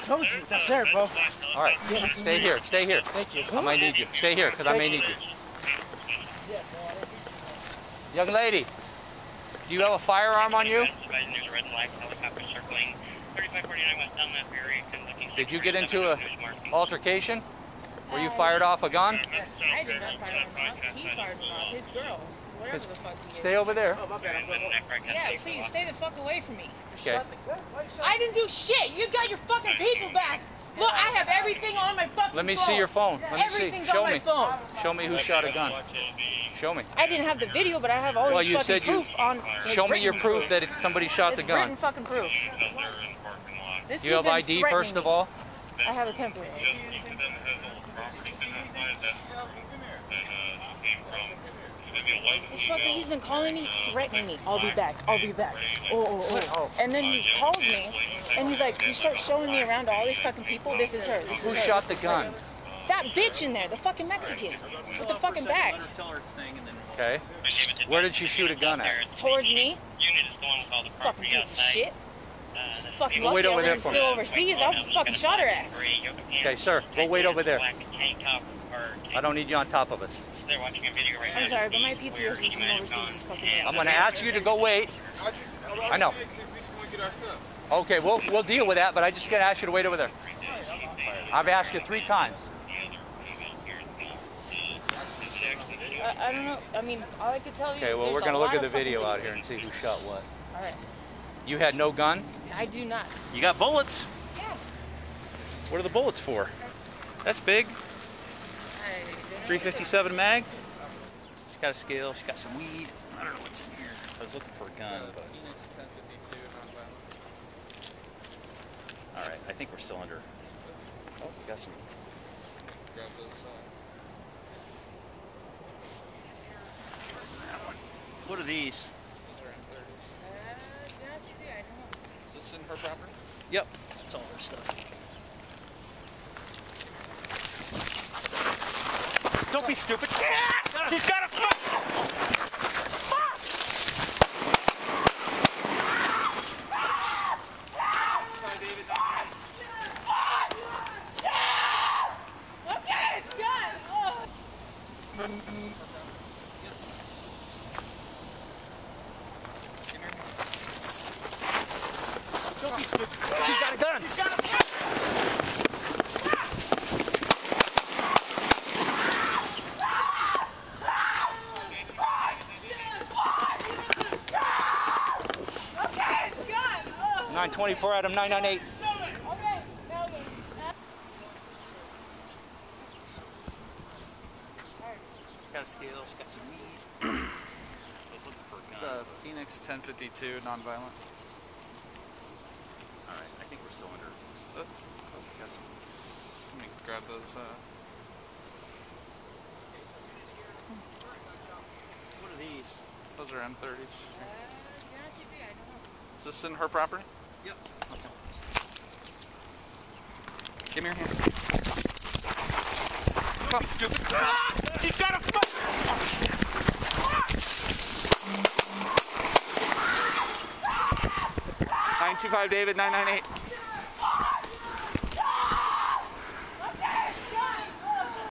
told you. That's there, bro. All right, stay here. Stay here. Thank you. I might need you. Stay here, because I may need you. Young lady, do you have a firearm on you? Did you get into an altercation? Where you fired off a gun? I did not fire him off. He fired him off. His girl. Whatever the fuck he is. Stay over there. Oh, my bad. Yeah, please stay the fuck away from me. Okay. I didn't do shit. You got your fucking people back. Look, I have everything on my fucking phone. Let me see your phone. Let me see. Everything's Show on me. my phone. Show me who shot a gun. Show me. I didn't have the video, but I have all this fucking proof on. Like, show me your proof that somebody shot the gun. Written fucking proof. Do you have ID first of all? I have a temporary. He's been calling me, threatening me. I'll be back. I'll be back. Oh. And then he calls me, and he's like, he starts showing me around to all these fucking people. This is her. This is her. Who shot the gun? That bitch in there, the fucking Mexican, with the fucking bag. Okay. Where did she shoot a gun at? Towards me. Fucking piece of shit. Fucking lucky I wasn't still overseas. I fucking shot her ass. Okay, sir. Go wait over there. I don't need you on top of us. I'm sorry, but my PTSD from overseas is fucking bad. I'm going to ask you to go wait. I know. Okay, we'll deal with that, but I just got to ask you to wait over there. I've asked you 3 times. I don't know. I mean, all I could tell you is okay, well, we're going to look at the video out here and see who shot what. All right. You had no gun? I do not. You got bullets? Yeah. What are the bullets for? That's big. 357 mag. She's got a scale. She's got some weed. I don't know what's in here. I was looking for a gun, but... All right, I think we're still under... Oh, we got some... What are these? To be honest with you, I don't know. Is this in her property? Yep, that's all her stuff. Don't be stupid. She's got a foot! Okay, it's gone. Oh. Don't be stupid. She's got a gun. She's got a gun. Okay, it's gone. Oh. 924 Adam 998. Okay, She's got a scale. She's got some weed. I was looking for a gun. It's Phoenix 1052, nonviolent. All right, I think we're still under. Oh, got some. Let me grab those. What are these? Those are M30s. to be honest with you, I don't know. Is this in her property? Yep. Okay. Give me your hand. Come, stupid. She's got a foot! 925 David 998.